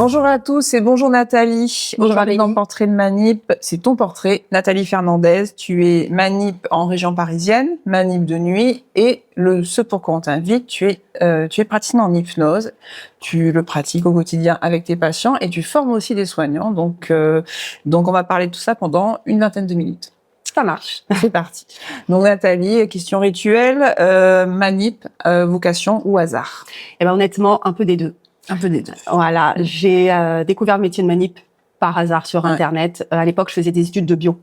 Bonjour à tous et bonjour Nathalie. Aujourd'hui dans Portrait de Manip, c'est ton portrait. Nathalie Fernandez, tu es Manip en région parisienne, Manip de nuit et ce pourquoi on t'invite, tu es praticienne en hypnose. Tu le pratiques au quotidien avec tes patients et tu formes aussi des soignants. Donc on va parler de tout ça pendant une vingtaine de minutes. Ça marche. C'est parti. Donc Nathalie, question rituelle, Manip, vocation ou hasard? Eh ben honnêtement, un peu des deux. Un peu des deux. Voilà, j'ai découvert le métier de Manip par hasard sur Internet. À l'époque, je faisais des études de bio.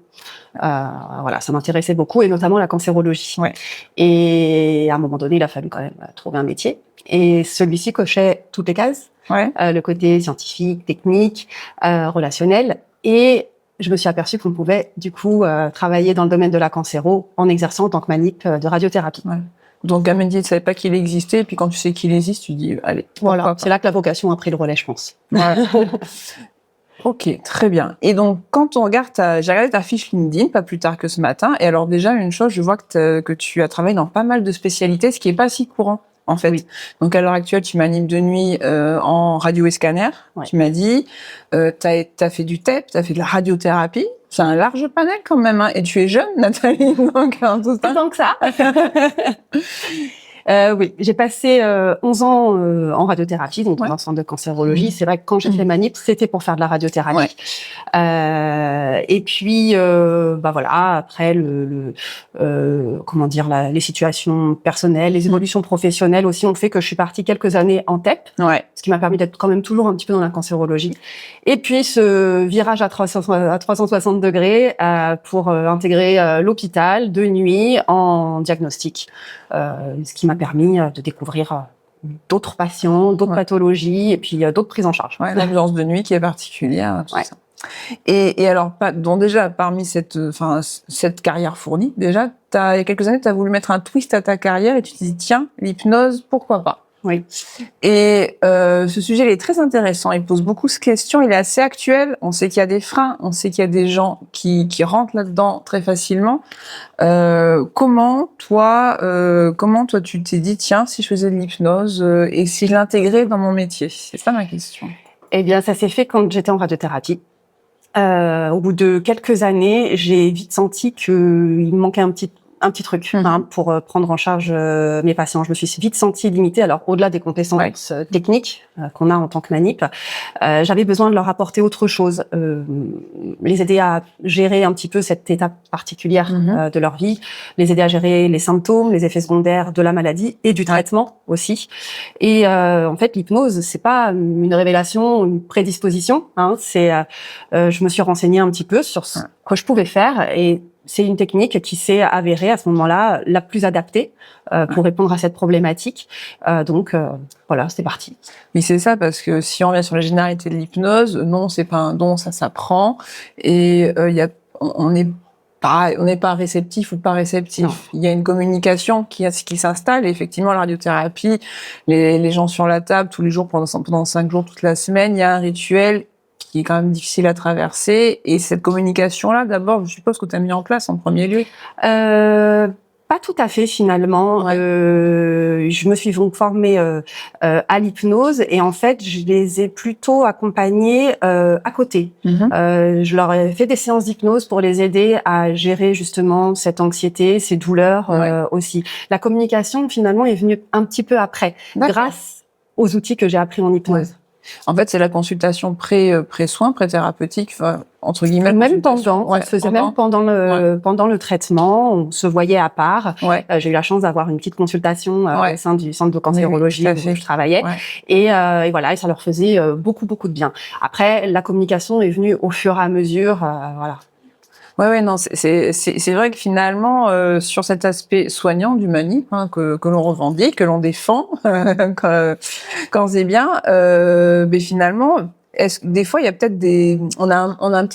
Voilà, ça m'intéressait beaucoup et notamment la cancérologie. Ouais. Et à un moment donné, il a fallu quand même trouver un métier. Et celui-ci cochait toutes les cases. Ouais. Le côté scientifique, technique, relationnel. Et je me suis aperçue qu'on pouvait du coup travailler dans le domaine de la cancéro en exerçant en tant que Manip de radiothérapie. Ouais. Donc, un métier, tu ne savais pas qu'il existait, et puis quand tu sais qu'il existe, tu dis, allez, voilà, c'est là que la vocation a pris le relais, je pense. Ouais. Ok, très bien. Et donc, quand on regarde j'ai regardé ta fiche LinkedIn, pas plus tard que ce matin, et alors déjà, une chose, je vois que tu as travaillé dans pas mal de spécialités, ce qui est pas si courant, en fait. Oui. Donc, à l'heure actuelle, tu m'animes de nuit en radio et scanner, tu m'as dit, t'as fait du TEP, t'as fait de la radiothérapie, c'est un large panel quand même, hein. Et tu es jeune, Nathalie, donc tout ça. Pas tant que ça. Oui, j'ai passé 11 ans en radiothérapie, donc dans un centre de cancérologie. C'est vrai que quand j'ai fait Manip, c'était pour faire de la radiothérapie. Et puis, voilà, après comment dire, les situations personnelles, les évolutions professionnelles aussi ont fait que je suis partie quelques années en TEP, ce qui m'a permis d'être quand même toujours un petit peu dans la cancérologie. Et puis ce virage à 360 degrés pour intégrer l'hôpital de nuit en diagnostic, ce qui m'a permis de découvrir d'autres patients, d'autres pathologies et puis d'autres prises en charge. Ouais, l'ambiance de nuit qui est particulière, tout ça. Et alors, donc déjà, parmi cette carrière fournie, déjà, il y a quelques années, tu as voulu mettre un twist à ta carrière et tu te dis, tiens, l'hypnose, pourquoi pas? Oui. Et ce sujet, il est très intéressant. Il pose beaucoup de questions. Il est assez actuel. On sait qu'il y a des freins. On sait qu'il y a des gens qui rentrent là-dedans très facilement. Comment toi, tu t'es dit, tiens, si je faisais de l'hypnose et si je l'intégrais dans mon métier? C'est ça ma question. Eh bien, ça s'est fait quand j'étais en radiothérapie. Au bout de quelques années, j'ai vite senti qu'il me manquait un petit truc pour prendre en charge mes patients. Je me suis vite sentie limitée. Alors, au-delà des compétences techniques qu'on a en tant que Manip, j'avais besoin de leur apporter autre chose, les aider à gérer un petit peu cette étape particulière de leur vie, les aider à gérer les symptômes, les effets secondaires de la maladie et du traitement aussi. Et en fait, l'hypnose, c'est pas une révélation, une prédisposition. Je me suis renseignée un petit peu sur ce que je pouvais faire et c'est une technique qui s'est avérée à ce moment-là la plus adaptée pour répondre à cette problématique. Donc voilà, c'est parti. Mais c'est ça, parce que si on revient sur la généralité de l'hypnose, non, c'est pas un don, ça s'apprend. Et on n'est pas réceptif ou pas réceptif. Non. Il y a une communication qui s'installe. Et effectivement, la radiothérapie, les gens sur la table tous les jours pendant 5 jours, toute la semaine, il y a un rituel qui est quand même difficile à traverser. Et cette communication-là, d'abord, je suppose que tu as mis en place en premier lieu. Pas tout à fait finalement. Je me suis donc formée à l'hypnose et en fait, je les ai plutôt accompagnés à côté. Je leur ai fait des séances d'hypnose pour les aider à gérer justement cette anxiété, ces douleurs aussi. La communication finalement est venue un petit peu après, grâce aux outils que j'ai appris en hypnose. En fait, c'est la consultation pré-soin, pré-thérapeutique, entre guillemets. Même pendant, ça se faisait même pendant le traitement, on se voyait à part. J'ai eu la chance d'avoir une petite consultation au sein du centre de cancérologie où je travaillais. Et voilà, et ça leur faisait beaucoup de bien. Après, la communication est venue au fur et à mesure, voilà. Non, c'est vrai que finalement, sur cet aspect soignant du Manip, que l'on revendique, que l'on défend, quand c'est bien, mais finalement, des fois, il y a peut-être on a un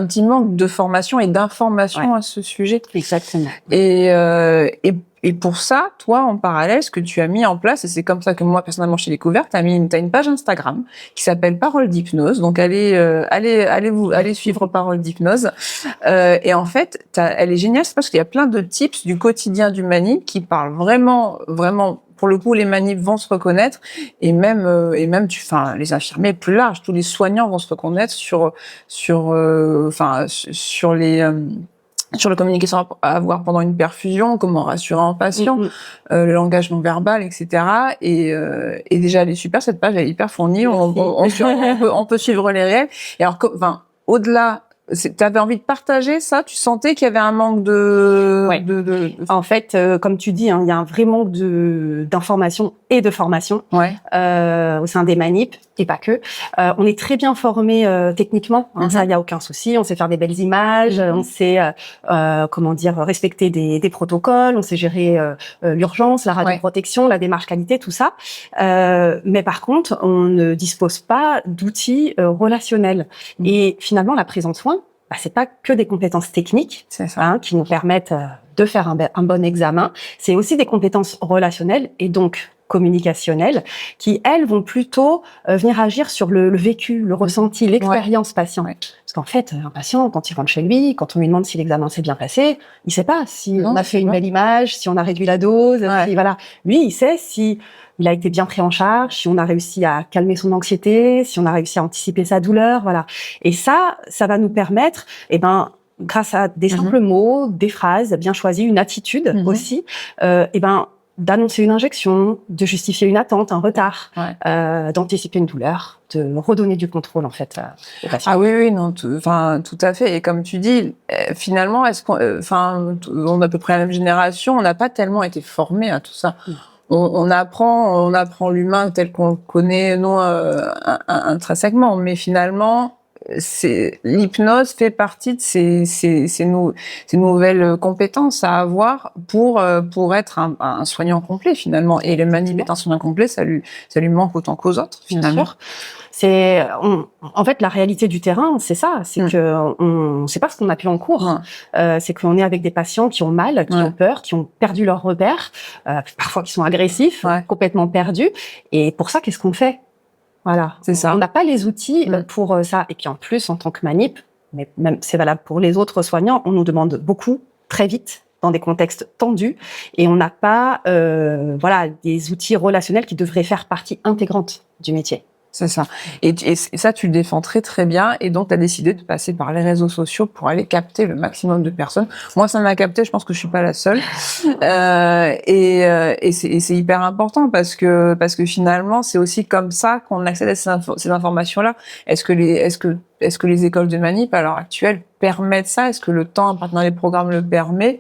petit manque de formation et d'information à ce sujet. Exactement. Et pour ça, toi, en parallèle, ce que tu as mis en place, et c'est comme ça que moi, personnellement, je t'ai découvert, t'as une page Instagram qui s'appelle Parole d'hypnose. Donc, allez suivre Parole d'hypnose. Et en fait, elle est géniale, c'est parce qu'il y a plein de tips du quotidien du Manip qui parlent vraiment pour le coup, les manips vont se reconnaître et même les infirmiers plus large, tous les soignants vont se reconnaître sur la communication à avoir pendant une perfusion, comment rassurer un patient, le langage non verbal, etc. Et déjà, elle est super, cette page, elle est hyper fournie. On peut suivre les réels. Et alors, au-delà, t'avais envie de partager ça? Tu sentais qu'il y avait un manque de... Ouais. En fait, comme tu dis, il y a un vrai manque d'information et de formation au sein des manips, et pas que. On est très bien formé techniquement, ça, il y a aucun souci. On sait faire des belles images, on sait respecter des protocoles, on sait gérer l'urgence, la radioprotection, la démarche qualité, tout ça. Mais par contre, on ne dispose pas d'outils relationnels. Et finalement, la prise en soin, c'est pas que des compétences techniques qui nous permettent de faire un bon examen. C'est aussi des compétences relationnelles et donc communicationnelles qui, elles, vont plutôt venir agir sur le vécu, le ressenti, l'expérience patient. Parce qu'en fait, un patient, quand il rentre chez lui, quand on lui demande si l'examen s'est bien passé, il sait pas si on a fait une belle image, si on a réduit la dose, si, voilà. Lui, il sait si il a été bien pris en charge, si on a réussi à calmer son anxiété, si on a réussi à anticiper sa douleur, voilà. Et ça va nous permettre, grâce à des simples mots, des phrases bien choisies, une attitude aussi, d'annoncer une injection, de justifier une attente, un retard, d'anticiper une douleur, de redonner du contrôle en fait au patient. Ah oui, non, tout à fait. Et comme tu dis, finalement, on a à peu près la même génération, on n'a pas tellement été formés à tout ça. On apprend l'humain tel qu'on le connaît, non intrinsèquement, mais finalement, l'hypnose fait partie de ces nouvelles compétences à avoir pour être un soignant complet finalement. Et le manip est un soignant complet, ça lui manque autant qu'aux autres finalement. Bien sûr. En fait, la réalité du terrain, c'est ça, c'est que on sait pas ce qu'on a pu en cours. C'est qu'on est avec des patients qui ont mal, qui ont peur, qui ont perdu leurs repères, parfois qui sont agressifs, complètement perdus. Et pour ça, qu'est-ce qu'on fait? Voilà, c'est ça. On n'a pas les outils pour ça. Et puis en plus, en tant que manip, mais même c'est valable pour les autres soignants, on nous demande beaucoup, très vite, dans des contextes tendus, et on n'a pas des outils relationnels qui devraient faire partie intégrante du métier. C'est ça. Et ça, tu le défends très très bien. Et donc, tu as décidé de passer par les réseaux sociaux pour aller capter le maximum de personnes. Moi, ça m'a capté. Je pense que je suis pas la seule. Et c'est hyper important parce que finalement, c'est aussi comme ça qu'on accède à ces informations-là. Est-ce que les écoles de manip à l'heure actuelle permettent ça? Est-ce que le temps dans les programmes le permet?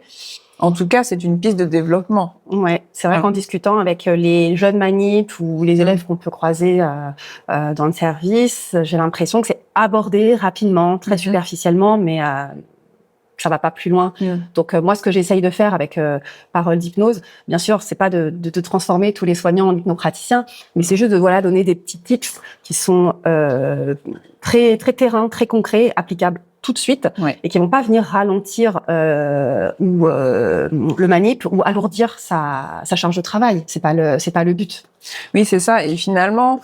En tout cas, c'est une piste de développement. Ouais, c'est vrai qu'en discutant avec les jeunes manips ou les élèves qu'on peut croiser dans le service, j'ai l'impression que c'est abordé rapidement, très superficiellement, mais ça va pas plus loin. Donc moi, ce que j'essaye de faire avec Parole d'hypnose, bien sûr, c'est pas de transformer tous les soignants en hypnopraticiens, mais c'est juste de donner des petits tips qui sont très très terrain, très concrets, applicables tout de suite et qui vont pas venir ralentir le manip ou alourdir sa charge de travail. C'est pas le but. Oui, c'est ça. Et finalement,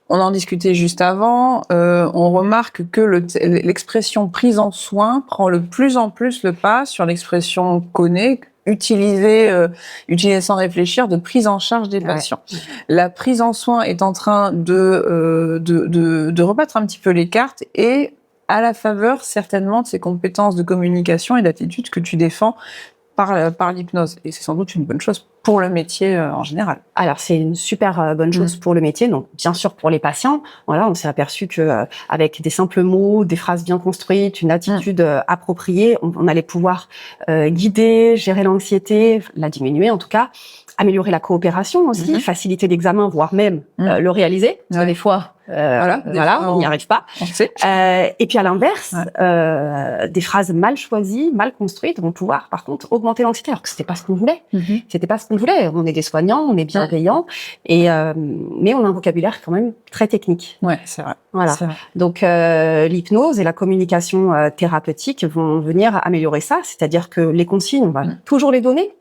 on en discutait juste avant, on remarque que l'expression prise en soin prend de plus en plus le pas sur l'expression connue, utilisée sans réfléchir, de prise en charge des patients. La prise en soin est en train de rebattre un petit peu les cartes et à la faveur certainement de ces compétences de communication et d'attitude que tu défends par l'hypnose. Et c'est sans doute une bonne chose pour le métier en général. Alors c'est une super bonne chose pour le métier, donc bien sûr pour les patients. Voilà, on s'est aperçu que avec des simples mots, des phrases bien construites, une attitude appropriée, on allait pouvoir guider, gérer l'anxiété, la diminuer en tout cas, améliorer la coopération aussi, faciliter l'examen, voire même le réaliser. Parce que des fois, on n'y arrive pas. Et puis à l'inverse, des phrases mal choisies, mal construites vont pouvoir, par contre, augmenter l'anxiété. Alors que c'était pas ce qu'on voulait. C'était pas ce qu'on voulait. On est des soignants, on est bienveillants, mais on a un vocabulaire quand même très technique. Ouais, c'est vrai. Voilà. C'est vrai. Donc l'hypnose et la communication thérapeutique vont venir améliorer ça. C'est-à-dire que les consignes, on va toujours les donner.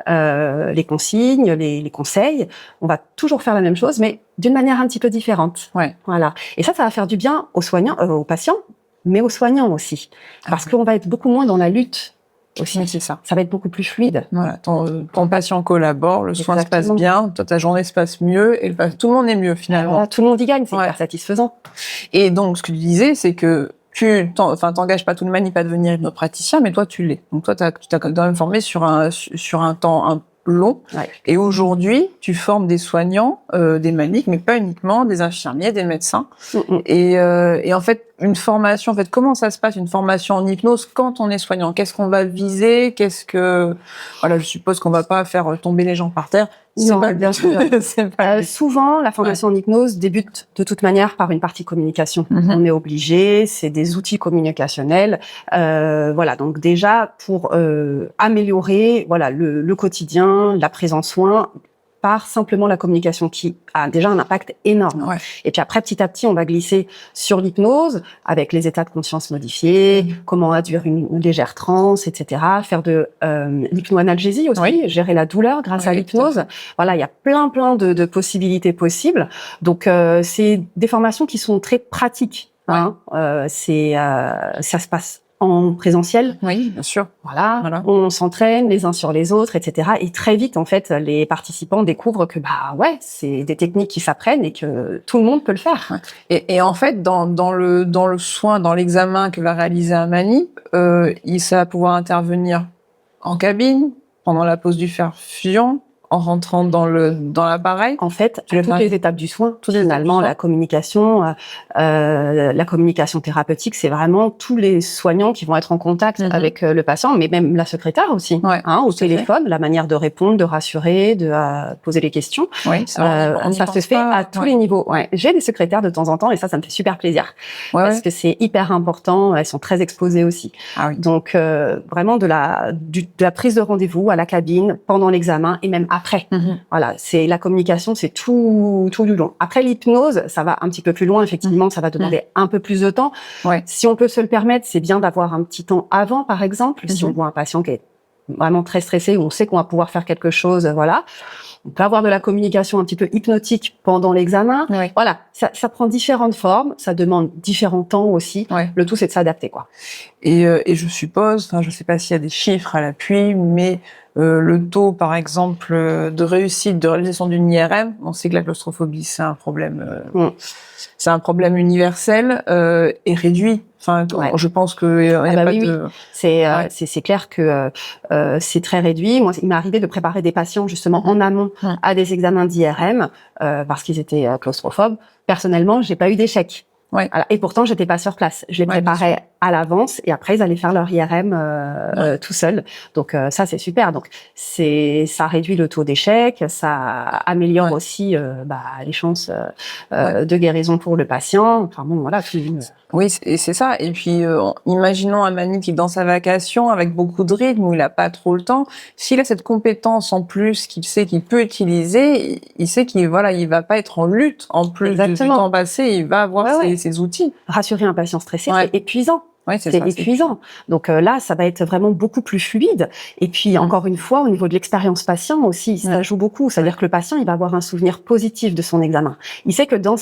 Les consignes, les conseils, on va toujours faire la même chose, mais d'une manière un petit peu différente. Voilà. Et ça va faire du bien aux soignants, aux patients, mais aux soignants aussi, parce qu'on va être beaucoup moins dans la lutte aussi. Oui, c'est ça. Ça va être beaucoup plus fluide. Voilà, ton patient collabore, le soin se passe Exactement. bien, toi, ta journée se passe mieux, et tout le monde est mieux finalement. Voilà, tout le monde y gagne, c'est Ouais. hyper satisfaisant. Et donc, ce que tu disais, c'est que t'engages pas tout le manip à devenir hypnopraticien, mais toi, tu l'es. Donc toi, tu t'as quand même formé sur un temps long. Ouais. Et aujourd'hui, tu formes des soignants, des maniques, mais pas uniquement, des infirmiers, des médecins. Et en fait, une formation, en fait, comment ça se passe, une formation en hypnose quand on est soignant? Qu'est-ce qu'on va viser? Voilà, je suppose qu'on va pas faire tomber les gens par terre. Non, Pas bien sûr. C'est pas Souvent, la formation en hypnose débute de toute manière par une partie communication. On est obligé, c'est des outils communicationnels. Voilà, donc déjà pour améliorer voilà le quotidien, la prise en soin par simplement la communication qui a déjà un impact énorme. Ouais. Et puis après, petit à petit, on va glisser sur l'hypnose avec les états de conscience modifiés, comment induire une légère transe, etc. Faire de l'hypnoanalgésie aussi, gérer la douleur grâce à l'hypnose. Voilà, il y a plein de possibilités possibles. Donc, c'est des formations qui sont très pratiques. Hein. Ça se passe en présentiel. Oui, bien sûr. Voilà. On s'entraîne les uns sur les autres, etc. Et très vite, en fait, les participants découvrent que c'est des techniques qui s'apprennent et que tout le monde peut le faire. Et en fait, dans le soin, dans l'examen que va réaliser un manip, ça va pouvoir intervenir en cabine, pendant la pause du fer-fusion, en rentrant dans l'appareil. En fait, à toutes les étapes du soin, finalement, la communication thérapeutique, c'est vraiment tous les soignants qui vont être en contact avec le patient, mais même la secrétaire aussi, au téléphone, la manière de répondre, de rassurer, de poser les questions. Oui, ça se fait à tous les niveaux. Ouais. J'ai des secrétaires de temps en temps et ça me fait super plaisir parce que c'est hyper important. Elles sont très exposées aussi. Ah oui. Donc vraiment de la prise de rendez-vous à la cabine, pendant l'examen et même après. Voilà, c'est la communication, c'est tout du long. Après l'hypnose, ça va un petit peu plus loin, effectivement, ça va demander un peu plus de temps. Ouais. Si on peut se le permettre, c'est bien d'avoir un petit temps avant, par exemple, si on voit un patient qui est vraiment très stressé, où on sait qu'on va pouvoir faire quelque chose, voilà. On peut avoir de la communication un petit peu hypnotique pendant l'examen. Ouais. Voilà, ça prend différentes formes, ça demande différents temps aussi. Ouais. Le tout, c'est de s'adapter, quoi. Et je suppose, je sais pas s'il y a des chiffres à l'appui, mais le taux, par exemple, de réussite de réalisation d'une IRM, on sait que la claustrophobie, c'est un problème, c'est un problème universel, et réduit. Enfin, je pense que c'est clair que c'est très réduit. Moi, il m'est arrivé de préparer des patients justement en amont à des examens d'IRM parce qu'ils étaient claustrophobes. Personnellement, j'ai pas eu d'échec. Ouais. Voilà. Et pourtant, j'étais pas sur place. Je les préparais à l'avance et après, ils allaient faire leur IRM tout seuls. Donc ça, c'est super. Donc ça réduit le taux d'échec, ça améliore aussi les chances de guérison pour le patient. Enfin bon, voilà. Oui, c'est ça. Et puis, imaginons un manip qui est dans sa vacation avec beaucoup de rythme, où il a pas trop le temps. S'il a cette compétence en plus qu'il sait qu'il peut utiliser, il sait qu'il va pas être en lutte en plus du temps passé. Il va avoir ses outils. Rassurer un patient stressé, c'est épuisant. Oui, c'est épuisant. Donc là, ça va être vraiment beaucoup plus fluide. Et puis, encore une fois, au niveau de l'expérience patient aussi, ça joue beaucoup. C'est-à-dire que le patient, il va avoir un souvenir positif de son examen. Il sait que dans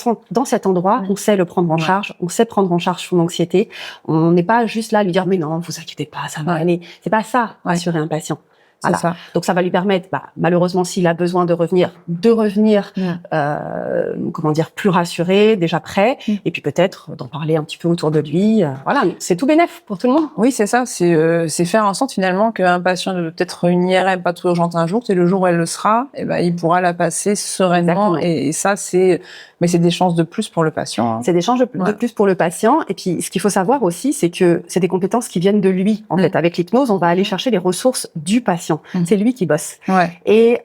cet endroit, on sait le prendre en charge, on sait prendre en charge son anxiété. On n'est pas juste là à lui dire, mais non, vous inquiétez pas, ça va aller. C'est pas ça, rassurer un patient. Voilà. Ça. Donc ça va lui permettre, malheureusement, s'il a besoin de revenir, plus rassuré, déjà prêt, et puis peut-être d'en parler un petit peu autour de lui. Voilà, c'est tout bénef pour tout le monde. Oui, c'est ça. C'est faire en sorte finalement qu'un patient de peut-être une IRM pas trop urgente un jour, c'est le jour où elle le sera, il pourra la passer sereinement. Et ça, c'est des chances de plus pour le patient. C'est des chances de plus pour le patient. Et puis, ce qu'il faut savoir aussi, c'est que c'est des compétences qui viennent de lui. En fait, avec l'hypnose, on va aller chercher les ressources du patient. C'est lui qui bosse. Ouais. Et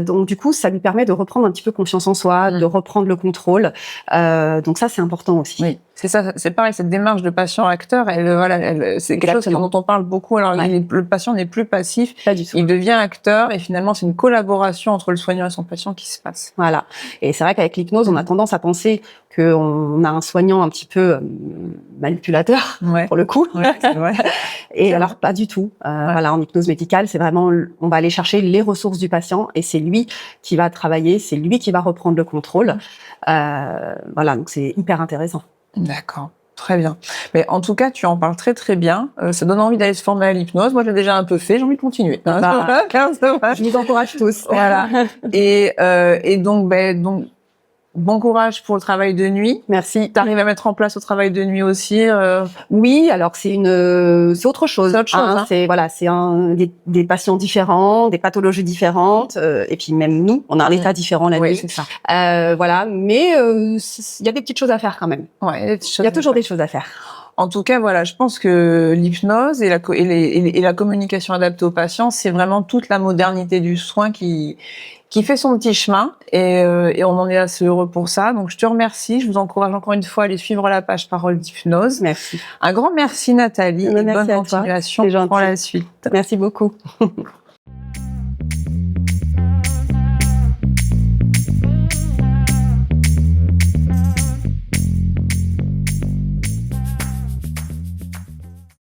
donc du coup, ça lui permet de reprendre un petit peu confiance en soi, de reprendre le contrôle. Donc ça, c'est important aussi. Oui, c'est ça. C'est pareil. Cette démarche de patient-acteur, c'est quelque chose dont on parle beaucoup. Alors le patient n'est plus passif. Pas du tout. Il devient acteur et finalement, c'est une collaboration entre le soignant et son patient qui se passe. Voilà. Et c'est vrai qu'avec l'hypnose, on a tendance à penser qu'on a un soignant un petit peu manipulateur, pour le coup. Ouais, c'est vrai. Et alors, pas du tout. Voilà, en hypnose médicale, c'est vraiment, on va aller chercher les ressources du patient et c'est lui qui va travailler, c'est lui qui va reprendre le contrôle. Voilà, donc c'est hyper intéressant. D'accord. Très bien. Mais en tout cas, tu en parles très très bien. Ça donne envie d'aller se former à l'hypnose. Moi, j'ai déjà un peu fait. J'ai envie de continuer. Je vous encourage tous. Voilà. Et donc, bon courage pour le travail de nuit. Merci. T'arrives à mettre en place au travail de nuit aussi. Oui, alors c'est autre chose. C'est autre chose, hein. C'est voilà, c'est des patients différents, des pathologies différentes, et puis même nous, on a un état différent la Oui, nuit. c'est ça. Voilà, mais il y a des petites choses à faire quand même. Ouais, Il y a toujours des choses à faire. En tout cas, voilà, je pense que l'hypnose et la communication adaptée aux patients, c'est vraiment toute la modernité du soin qui fait son petit chemin et on en est assez heureux pour ça. Donc, je te remercie. Je vous encourage encore une fois à aller suivre la page Parole d'Hypnose. Merci. Un grand merci, Nathalie, et Merci bonne à toi. continuation C'est gentil. pour la suite. Merci beaucoup.